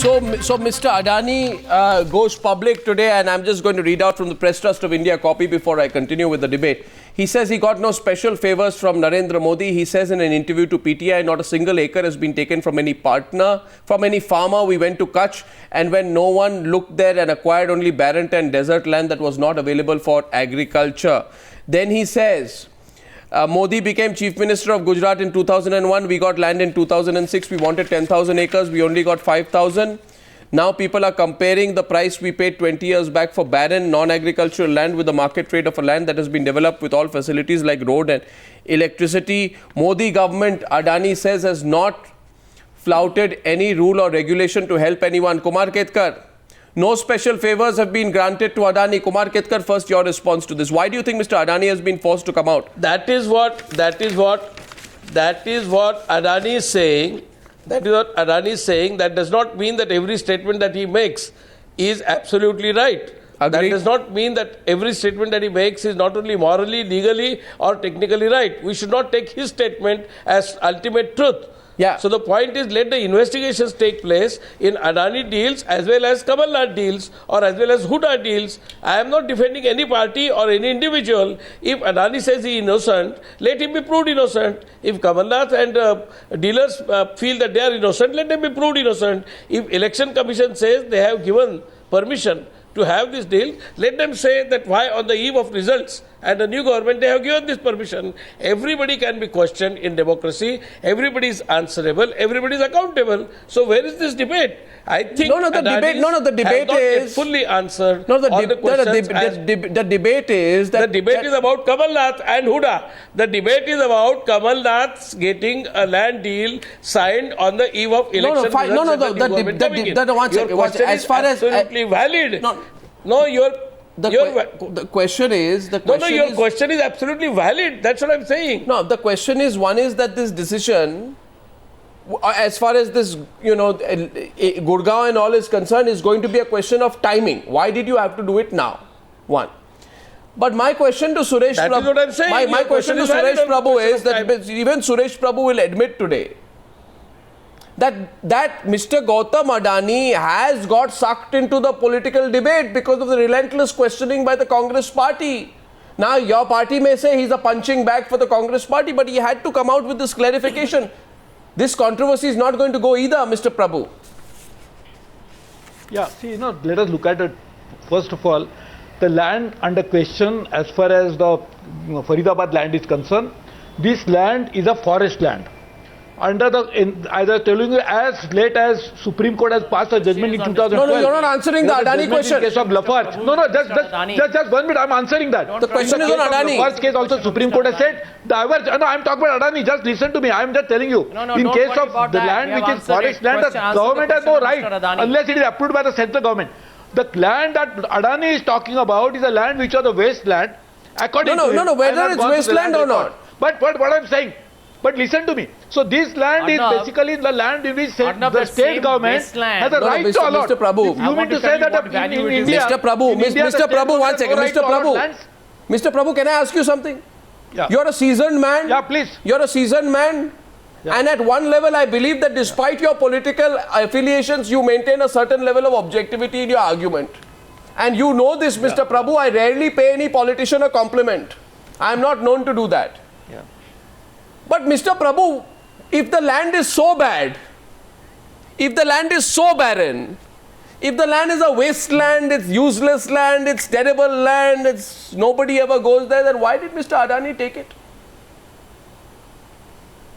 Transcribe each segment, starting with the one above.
So Mr. Adani goes public today, and I'm just going to read out from the Press Trust of India copy before I continue with the debate. He says he got no special favors from Narendra Modi. He says in an interview to PTI, not a single acre has been taken from any partner, from any farmer. We went to Kutch, and when no one looked there and acquired only barren and desert land that was not available for agriculture. Then he says, Modi became Chief Minister of Gujarat in 2001. We got land in 2006. We wanted 10,000 acres. We only got 5,000. Now people are comparing the price we paid 20 years back for barren, non-agricultural land with the market rate of a land that has been developed with all facilities like road and electricity. Modi government, Adani says, has not flouted any rule or regulation to help anyone. Kumar Ketkar, no special favors have been granted to Adani. Kumar Ketkar, first your response to this. Why do you think Mr. Adani has been forced to come out? That is what Adani is saying. That is what Adani is saying. That does not mean that every statement that he makes is absolutely right. Agreed. That does not mean that every statement that he makes is not only morally, legally or technically right. We should not take his statement as ultimate truth. Yeah. So the point is, let the investigations take place in Adani deals as well as Kamal Nath deals or as well as Huda deals. I am not defending any party or any individual. If Adani says he is innocent, let him be proved innocent. If Kamal Nath and dealers feel that they are innocent, let them be proved innocent. If Election Commission says they have given permission to have this deal, let them say that why on the eve of results and the new government they have given this permission. Everybody can be questioned in democracy. Everybody is answerable. Everybody is accountable. So where is this debate? I think the debate is fully answered. The debate is that the debate is about Kamal Nath and Huda. The debate is about Kamal Nath getting a land deal signed on the eve of election. As far as absolutely valid. The question is your question is absolutely valid. That's what I'm saying. No, the question is, one is that this decision, as far as this, Gurgaon and all is concerned, is going to be a question of timing. Why did you have to do it now? One. But my question to Suresh Prabhu, is what I'm saying. My question to Suresh Prabhu is that even Suresh Prabhu will admit today that Mr. Gautam Adani has got sucked into the political debate because of the relentless questioning by the Congress party. Now, your party may say he's a punching bag for the Congress party, but he had to come out with this clarification. This controversy is not going to go either, Mr. Prabhu. Yeah, see, let us look at it. First of all, the land under question, as far as the Faridabad land is concerned, this land is a forest land. Under either telling you as late as Supreme Court has passed a judgment in 2012. No, you're not answering the Adani question. In case of Lafarge. Just 1 minute, I'm answering that. The question is on Adani. First case also Supreme Court has said, I'm talking about Adani, just listen to me, I'm just telling you. In case of the land which is forest land, the government has no right, unless it is approved by the central government. The land that Adani is talking about is a land which is the wasteland. According to him, whether it's wasteland or not. But what I'm saying, but listen to me. So this land is basically the land in which the state government has a right to allot. Mr. Prabhu, you mean to say that in India, Mr. Prabhu, one second. Mr. Prabhu, can I ask you something? Yeah. You're a seasoned man. Yeah, please. You're a seasoned man. Yeah. And at one level, I believe that despite your political affiliations, you maintain a certain level of objectivity in your argument. And you know this, Mr. Prabhu, I rarely pay any politician a compliment. I am not known to do that. Yeah. But Mr. Prabhu, if the land is so bad, if the land is so barren, if the land is a wasteland, it's useless land, it's terrible land, it's nobody ever goes there, then why did Mr. Adani take it?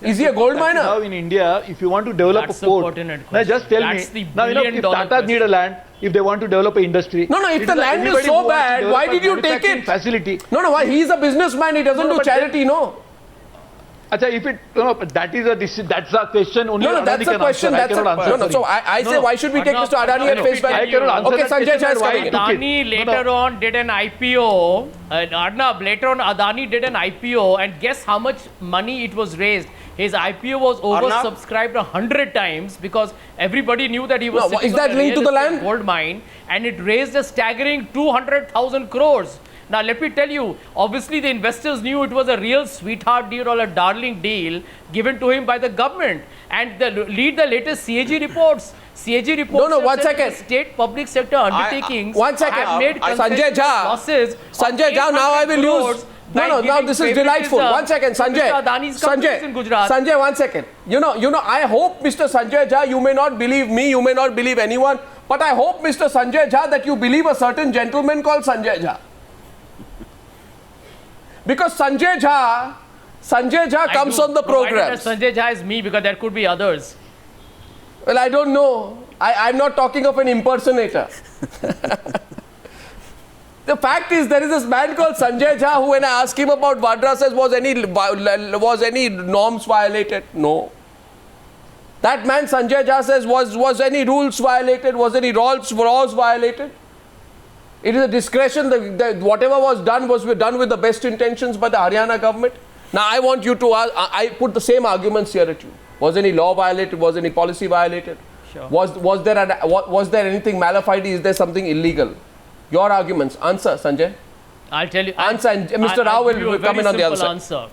Is he a gold miner? Now in India, if you want to develop a port, now just tell me, now if Tata need a land, if they want to develop an industry. If the land is so bad, why did you take it? Facility. Why? He's a businessman, he doesn't do charity, If it, that's a question only. That's a question. So I say, why should we take Mr. Adani at face value? I cannot answer that. Sanjay Shah is coming in. Adani later on did an IPO. Arnab, later on Adani did an IPO, and guess how much money it was raised? His IPO was oversubscribed 100 times because everybody knew that he was is that linked to the land? Gold mine, and it raised a staggering 200,000 crores. Now, let me tell you, obviously the investors knew it was a real sweetheart deal or a darling deal given to him by the government. And read the latest CAG reports. CAG reports No, have one said second. that state public sector undertakings one second. have made Sanjay Jha. losses. Sanjay Jha, now I will use. No, now this is delightful. One second, Sanjay. Sanjay, in Gujarat. Sanjay, 1 second. You know, I hope, Mr. Sanjay Jha, you may not believe me, you may not believe anyone, but I hope, Mr. Sanjay Jha, that you believe a certain gentleman called Sanjay Jha. Because Sanjay Jha comes on the program. Sanjay Jha is me, because there could be others. Well, I don't know. I'm not talking of an impersonator. The fact is, there is this man called Sanjay Jha who, when I ask him about Vadra, says, was any norms violated? No. That man Sanjay Jha says, was any rules violated? Was any laws violated? It is a discretion. Whatever was done with the best intentions by the Haryana government. Now I want you to ask, I put the same arguments here at you. Was any law violated? Was any policy violated? Sure. Was there anything malafide? Is there something illegal? Your arguments. Answer, Sanjay. I'll tell you. Answer, and Mr. Rao will come in on the other side. Answer.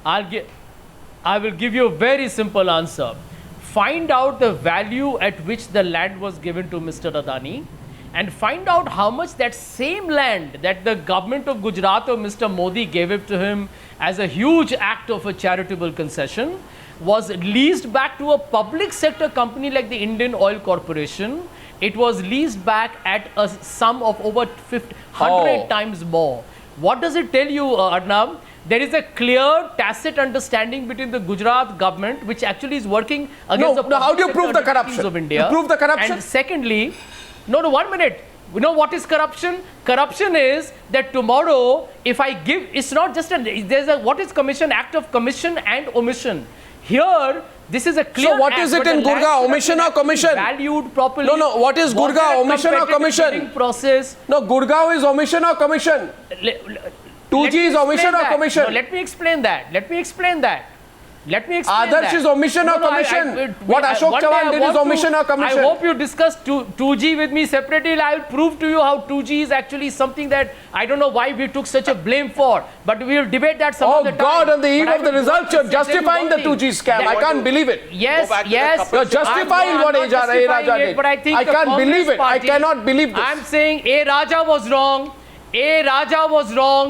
I will give you a very simple answer. Find out the value at which the land was given to Mr. Adani, and find out how much that same land that the government of Gujarat or Mr. Modi gave it to him as a huge act of a charitable concession was leased back to a public sector company like the Indian Oil Corporation. It was leased back at a sum of over 100 times more. What does it tell you, Arnab? There is a clear tacit understanding between the Gujarat government, which actually is working against the how do you prove the corruption of India. You prove the corruption? And secondly, no, 1 minute. You know what is corruption? Corruption is that tomorrow, if I give, it's not just what is commission? Act of commission and omission. Here, this is a clear. So what is it in Gurgaon? Omission or commission? Valued properly. No. What is Gurgaon? Omission or commission? Process. No, Gurgaon is omission or commission? 2G is omission or commission? No, let me explain that. Adarsh is omission or commission? What Ashok Chavan did is omission or commission? I hope you discuss 2G with me separately. I will prove to you how 2G is actually something that I don't know why we took such a blame for. But we will debate that some other time. Oh God, on the eve of the results, you're justifying the 2G scam. I can't believe it. Yes. You're justifying what A. Raja did. But I think I can't believe it. I cannot believe this. I'm saying A. Raja was wrong.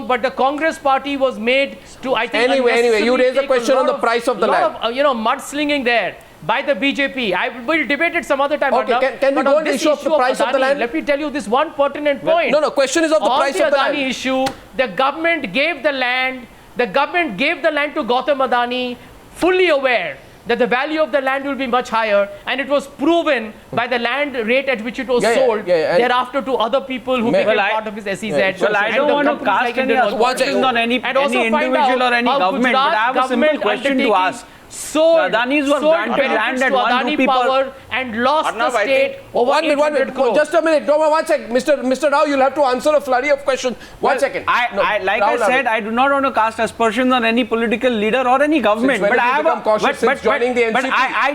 But the Congress party was made to, I think, anyway, you raise a question on the price of the land. Lot of, mudslinging there by the BJP. I will debate it some other time. Okay, can we go on the issue of the price of the land? Let me tell you this one pertinent point. No, question is of the price of the land. On the Adani issue, the government gave the land to Gautam Adani, fully aware that the value of the land will be much higher, and it was proven by the land rate at which it was sold thereafter to other people who became part of his SEZ. Well, I don't want to cast any aspersions on any individual or any government, but I have a simple question to ask. Sold Adanis were granted land at 1 rupee Power and lost the state over 800 crores. Just a minute. No, 1 second. Mr. Rao, you'll have to answer a flurry of questions. One second. I said, I do not want to cast aspersions on any political leader or any government. But I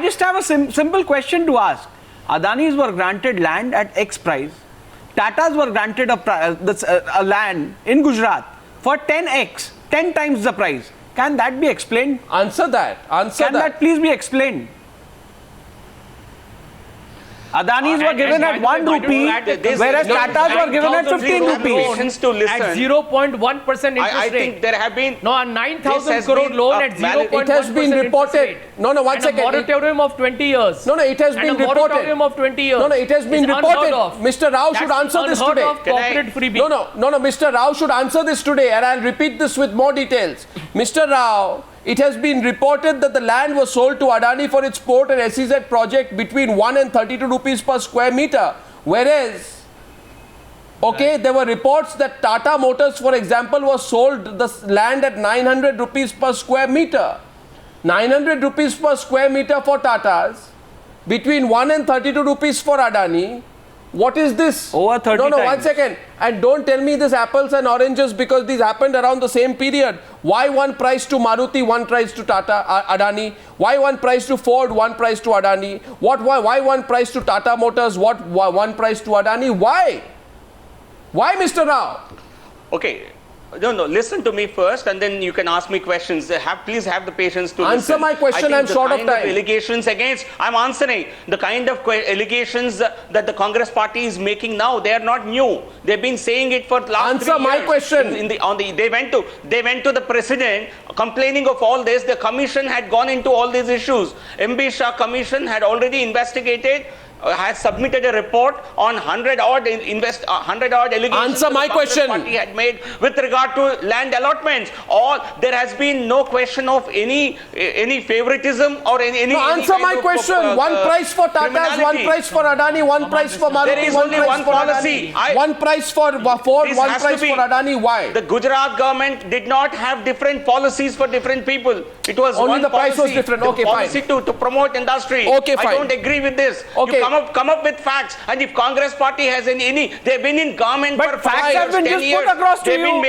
just have a simple question to ask. Adanis were granted land at X price. Tatas were granted a land in Gujarat for 10x, 10 times the price. Can that be explained? Answer that. Can that please be explained? Adanis were given at 1 rupee, whereas Tatas were given at 15 rupees. At 0.1% interest rate. I think there have been... No, a 9,000 crore loan at 0.1%. It has been reported. No, 1 second. A moratorium of 20 years. No, it has been reported. A moratorium of 20 years. No, it has been reported. Mr. Rao should answer this today. No, Mr. Rao should answer this today, and I'll repeat this with more details. Mr. Rao, it has been reported that the land was sold to Adani for its port and SEZ project between 1 and 32 rupees per square meter. Whereas, there were reports that Tata Motors, for example, was sold the land at 900 rupees per square meter. 900 rupees per square meter for Tatas, between 1 and 32 rupees for Adani. What is this? Over 30 times. 1 second. And don't tell me this apples and oranges, because these happened around the same period. Why one price to Maruti, one price to Adani? Why one price to Ford, one price to Adani? Why one price to Tata Motors, one price to Adani? Why? Why, Mr. Rao? Okay. No, listen to me first and then you can ask me questions. Please have the patience to Answer listen. my question, I'm short of time. Allegations against, I'm answering. The kind of allegations that the Congress party is making now, they are not new. They've been saying it for the last 3 years. Answer my question. They went to the president complaining of all this. The commission had gone into all these issues. MB Shah commission had already investigated, has submitted a report on 100 odd allegations Answer my the Congress question. party had made with regard to land allotments. There has been no question of any favoritism or any. No, answer my question. One price for Tata's, one price for Adani, one price for Maruti, There is one only price one for policy. Adani, one price for Ford, This one has price to be- for Adani. Why? The Gujarat government did not have different policies for different people. It was Only one the price was policy, different. the Okay, fine. policy to promote industry. Okay, I fine. don't agree with this. Okay. You come up with facts. And if Congress party has any they've been in government But for facts 5 have years, been 10 just years. put across to They've you. been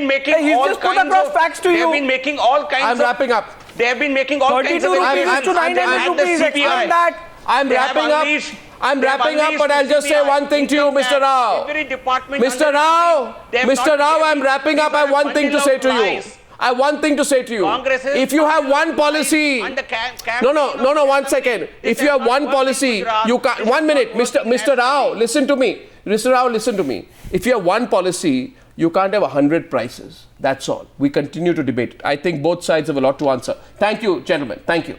making He's all just put kinds across of facts to you. They've been making all kinds I'm of wrapping up. They have been making all kinds 32 of rupees allegations. to 900 And the rupees. CBI. Explain that. I'm They have wrapping up. unleashed- I'm they have wrapping up, unleashed but I'll the just say CBI, one thing to you, income Mr. tax, Rao. Every department Mr. under Rao, CBI, they have Mr. not Rao, given I'm wrapping up. I have even a one thing to bundle say of to you. rice. I have one thing to say to you. Congress is- If you have one policy, Under no, one second. If you have one policy, you can't. 1 minute, Mr. Rao, listen to me. Mr. Rao, listen to me. If you have one policy, you can't have 100 prices. That's all. We continue to debate. I think both sides have a lot to answer. Thank you, gentlemen. Thank you.